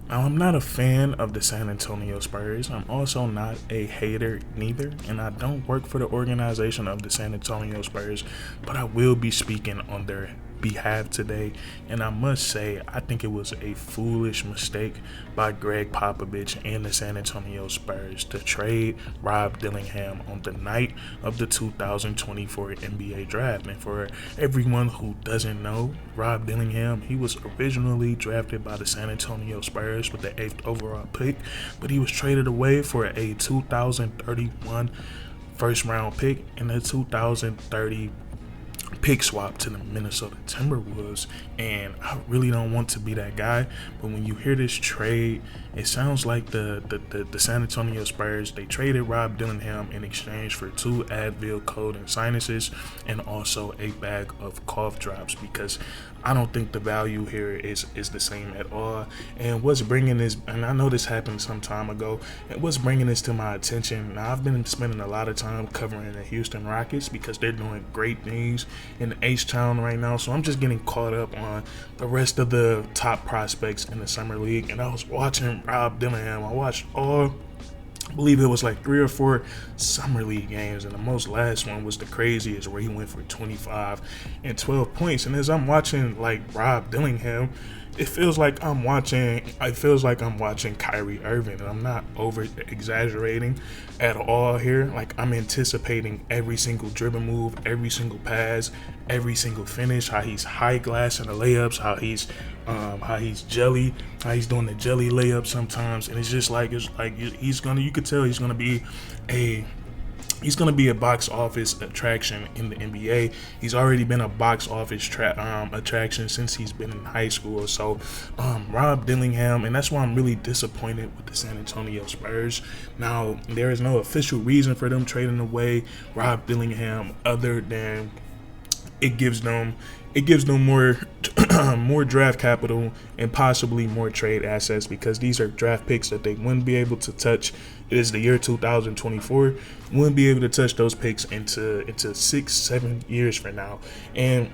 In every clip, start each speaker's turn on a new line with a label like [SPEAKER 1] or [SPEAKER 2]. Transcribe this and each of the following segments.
[SPEAKER 1] Now, I'm not a fan of the San Antonio Spurs. I'm also not a hater neither, and I don't work for the organization of the San Antonio Spurs, but I will be speaking on their behalf today. And I must say, I think it was a foolish mistake by Greg Popovich and the San Antonio Spurs to trade Rob Dillingham on the night of the 2024 NBA draft. And for everyone who doesn't know, Rob Dillingham, he was originally drafted by the San Antonio Spurs with the 8th overall pick, but he was traded away for a 2031 first round pick and a 2030 pick swap to the Minnesota Timberwolves. And I really don't want to be that guy, but when you hear this trade, it sounds like the San Antonio Spurs, they traded Rob Dillingham in exchange for 2 Advil cold and sinuses and also a bag of cough drops, because I don't think the value here is the same at all. And what's bringing this, and I know this happened some time ago, and what's bringing this to my attention, now I've been spending a lot of time covering the Houston Rockets because they're doing great things in H-Town right now, so I'm just getting caught up on the rest of the top prospects in the Summer League. And I was watching Rob Dillingham. I watched I believe it was like 3 or 4 Summer League games, and the most last one was the craziest, where he went for 25 and 12 points. And as I'm watching like Rob Dillingham, it feels like I'm watching Kyrie Irving, and I'm not over exaggerating at all here. Like, I'm anticipating every single dribble move, every single pass, every single finish, how he's high glass in the layups, how he's doing the jelly layup sometimes. And it's like you could tell he's gonna be a box office attraction in the NBA. He's already been a box office attraction since he's been in high school. So Rob Dillingham, and that's why I'm really disappointed with the San Antonio Spurs. Now, there is no official reason for them trading away Rob Dillingham other than it gives them more more draft capital and possibly more trade assets, because these are draft picks that they wouldn't be able to touch. It is the year 2024. Wouldn't be able to touch those picks into 6-7 years from now. And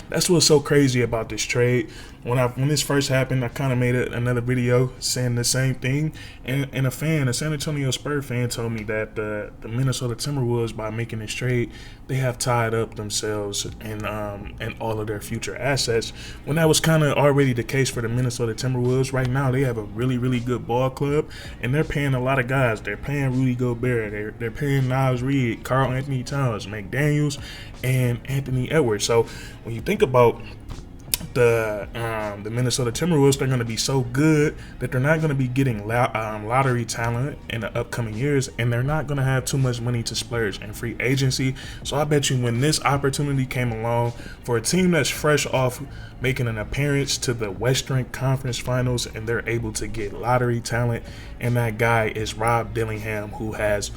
[SPEAKER 1] that's what's so crazy about this trade. When this first happened, I kind of made another video saying the same thing. And a San Antonio Spurs fan, told me that the Minnesota Timberwolves, by making this trade, they have tied up themselves and all of their future assets. When that was kind of already the case for the Minnesota Timberwolves. Right now, they have a really, really good ball club, and they're paying a lot of guys. They're paying Rudy Gobert. They're paying Nas Reed, Karl Anthony Towns, McDaniels, and Anthony Edwards. So when you think about the Minnesota Timberwolves, they're going to be so good that they're not going to be getting lottery talent in the upcoming years, and they're not going to have too much money to splurge in free agency. So I bet you when this opportunity came along for a team that's fresh off making an appearance to the Western Conference Finals, and they're able to get lottery talent, and that guy is Rob Dillingham, who has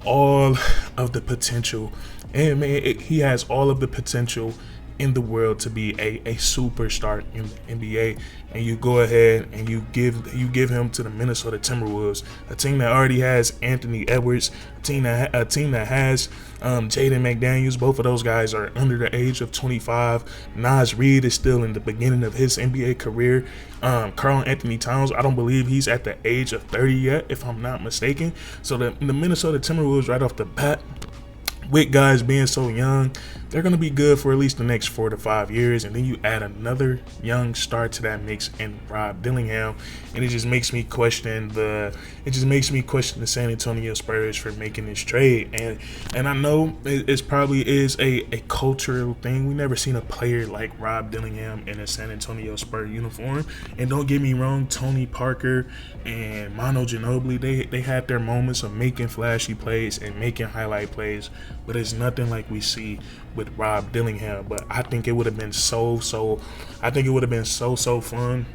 [SPEAKER 1] all of the potential, and man, he has all of the potential in the world to be a superstar in the NBA. And you go ahead and you give him to the Minnesota Timberwolves, a team that already has Anthony Edwards, a team that has Jaden McDaniels. Both of those guys are under the age of 25. Nas Reed is still in the beginning of his NBA career. Karl Anthony Towns, I don't believe he's at the age of 30 yet, if I'm not mistaken. So the Minnesota Timberwolves, right off the bat, with guys being so young, they're going to be good for at least the next 4 to 5 years. And then you add another young star to that mix in Rob Dillingham, and it just makes me question the San Antonio Spurs for making this trade. And I know it probably is a cultural thing. We never seen a player like Rob Dillingham in a San Antonio Spurs uniform. And don't get me wrong, Tony Parker and Manu Ginobili, they had their moments of making flashy plays and making highlight plays, but it's nothing like we see with Rob Dillingham. But I think it would have been so fun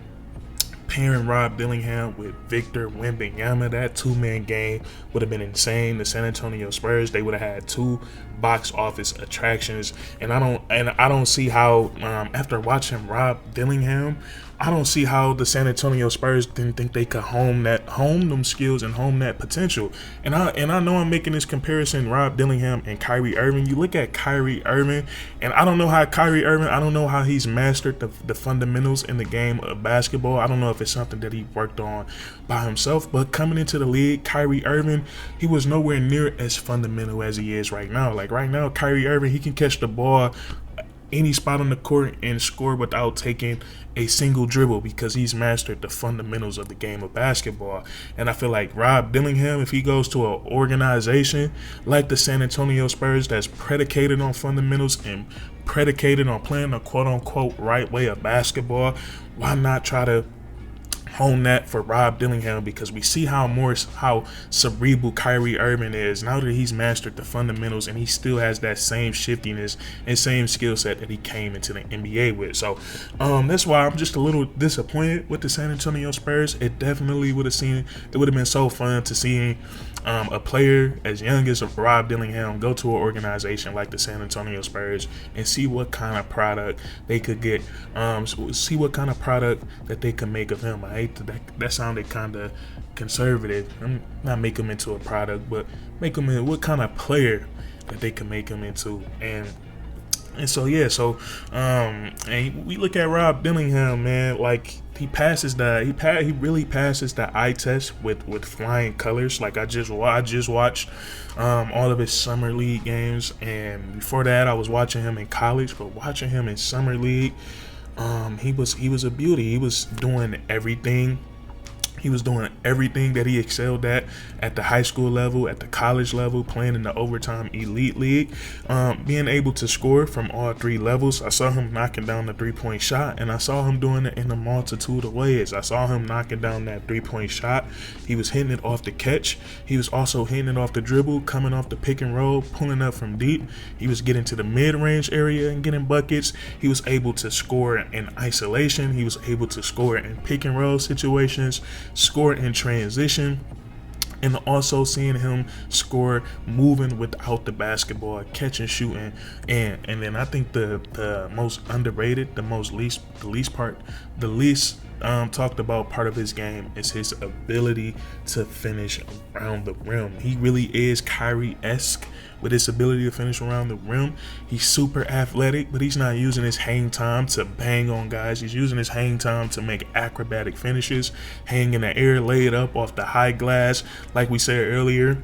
[SPEAKER 1] pairing Rob Dillingham with Victor Wembanyama. That 2-man game would have been insane. The San Antonio Spurs, they would have had 2 box office attractions, and I don't see how after watching Rob Dillingham I don't see how the San Antonio Spurs didn't think they could hone them skills and hone that potential. And I know I'm making this comparison, Rob Dillingham and Kyrie Irving. You look at Kyrie Irving, and I don't know how he's mastered the fundamentals in the game of basketball. I don't know if it's something that he worked on by himself, but coming into the league, Kyrie Irving, he was nowhere near as fundamental as he is right now. Like right now, Kyrie Irving, he can catch the ball any spot on the court and score without taking a single dribble because he's mastered the fundamentals of the game of basketball. And I feel like Rob Dillingham, if he goes to an organization like the San Antonio Spurs that's predicated on fundamentals and predicated on playing the quote-unquote right way of basketball, why not try to hone that for Rob Dillingham? Because we see how cerebral Kyrie Irving is now that he's mastered the fundamentals, and he still has that same shiftiness and same skill set that he came into the NBA with. So that's why I'm just a little disappointed with the San Antonio Spurs. It definitely would have been so fun to see a player as young as Rob Dillingham go to an organization like the San Antonio Spurs and see what kind of product they could get, see what kind of product that they could make of him. I hate that sounded kind of conservative. I'm not make him into a product, but make him in what kind of player that they can make him into. And so and we look at Rob Dillingham, man, like he really passes the eye test with flying colors. Like I just watched all of his summer league games, and before that I was watching him in college, but watching him in summer league, he was a beauty. He was doing everything. He was doing everything that he excelled at the high school level, at the college level, playing in the overtime elite league, being able to score from all three levels. I saw him knocking down the three-point shot, and I saw him doing it in a multitude of ways. I saw him knocking down that three-point shot. He was hitting it off the catch. He was also hitting it off the dribble, coming off the pick and roll, pulling up from deep. He was getting to the mid-range area and getting buckets. He was able to score in isolation. He was able to score in pick and roll situations, score in transition, and also seeing him score moving without the basketball, catching, shooting, and then I think the most underrated, the least talked about part of his game is his ability to finish around the rim. He really is Kyrie-esque with his ability to finish around the rim. He's super athletic, but he's not using his hang time to bang on guys. He's using his hang time to make acrobatic finishes, hang in the air, lay it up off the high glass, like we said earlier.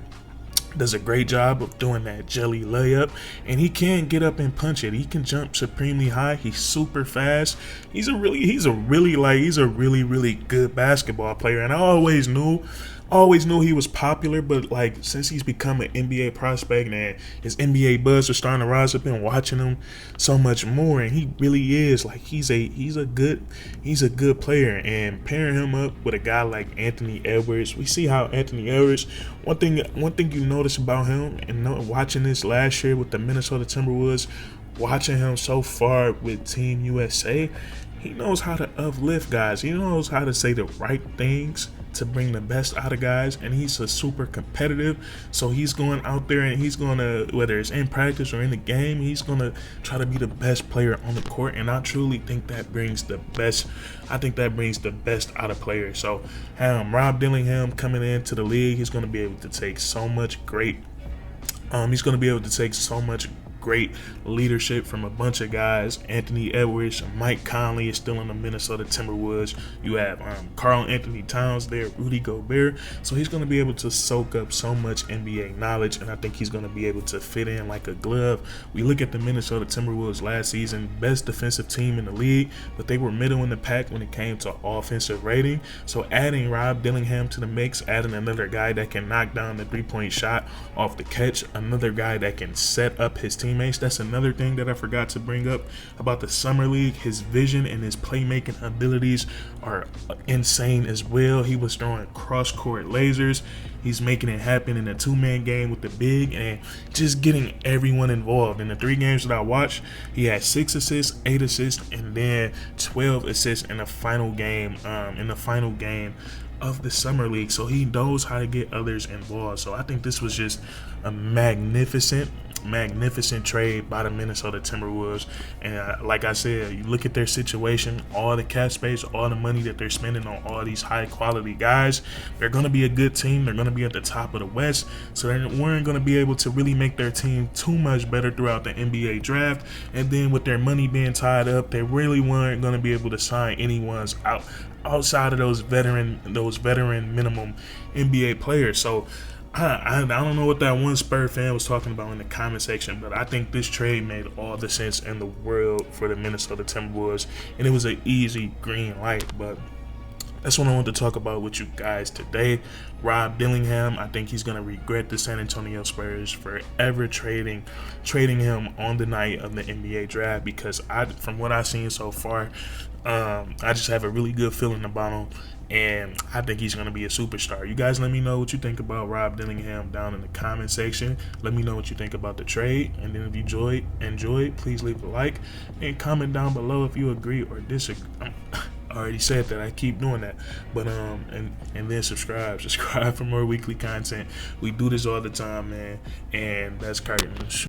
[SPEAKER 1] Does a great job of doing that jelly layup, and he can get up and punch it. He can jump supremely high. He's super fast. He's a really good basketball player, and I always knew he was popular, but like since he's become an NBA prospect and his NBA buzz are starting to rise, I've been watching him so much more, and he really is like he's a good player. And pairing him up with a guy like Anthony Edwards, we see how Anthony Edwards, one thing you notice about him, and watching this last year with the Minnesota Timberwolves, watching him so far with Team USA, he knows how to uplift guys. He knows how to say the right things to bring the best out of guys, and he's a super competitive. So he's going out there and he's going to, whether it's in practice or in the game, he's going to try to be the best player on the court. And I truly think that brings the best. I think that brings the best out of players. So Rob Dillingham coming into the league, he's going to be able to take so much great. Great leadership from a bunch of guys. Anthony Edwards, Mike Conley is still in the Minnesota Timberwolves. You have Karl Anthony Towns there, Rudy Gobert. So he's going to be able to soak up so much NBA knowledge, and I think he's going to be able to fit in like a glove. We look at the Minnesota Timberwolves last season, best defensive team in the league, but they were middle in the pack when it came to offensive rating. So adding Rob Dillingham to the mix, adding another guy that can knock down the three-point shot off the catch, another guy that can set up his teammates. That's another thing that I forgot to bring up about the Summer League. His vision and his playmaking abilities are insane as well. He was throwing cross-court lasers. He's making it happen in a two-man game with the big and just getting everyone involved. In the 3 games that I watched, he had 6 assists, 8 assists, and then 12 assists in the final game. Of the Summer League. So he knows how to get others involved. So I think this was just a magnificent magnificent trade by the Minnesota Timberwolves. And like I said, you look at their situation, all the cap space, all the money that they're spending on all these high quality guys. They're going to be a good team. They're going to be at the top of the West. So they weren't going to be able to really make their team too much better throughout the NBA draft. And then with their money being tied up, they really weren't going to be able to sign anyone's outside of those veteran minimum NBA players. So I don't know what that one Spurs fan was talking about in the comment section, but I think this trade made all the sense in the world for the Minnesota Timberwolves, and it was an easy green light. But that's what I want to talk about with you guys today. Rob Dillingham, I think he's going to regret the San Antonio Spurs forever trading him on the night of the NBA draft, because from what I've seen so far, I just have a really good feeling about him, and I think he's going to be a superstar. You guys let me know what you think about Rob Dillingham down in the comment section. Let me know what you think about the trade, and then if you enjoyed, please leave a like and comment down below if you agree or disagree. I already said that. I keep doing that, but and then subscribe for more weekly content. We do this all the time, man, and that's curtains.